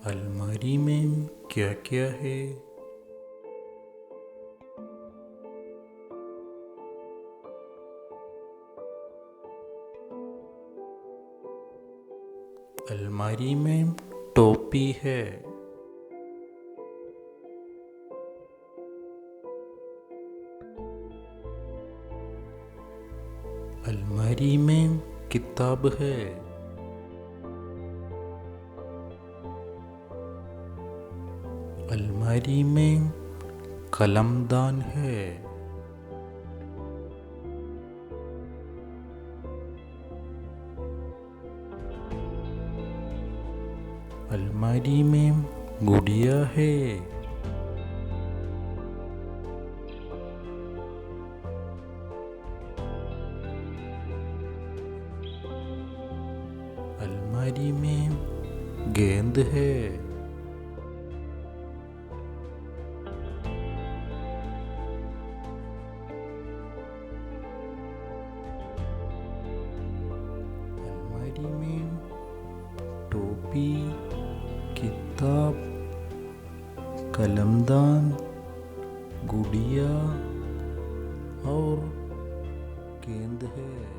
अलमारी में क्या क्या है? अलमारी में टोपी है। अलमारी में किताब है। अलमारी में कलमदान है। अलमारी में गुड़िया है। अलमारी में गेंद है। अलमारी में टोपी, किताब, कलमदान, गुड़िया और गेंद है।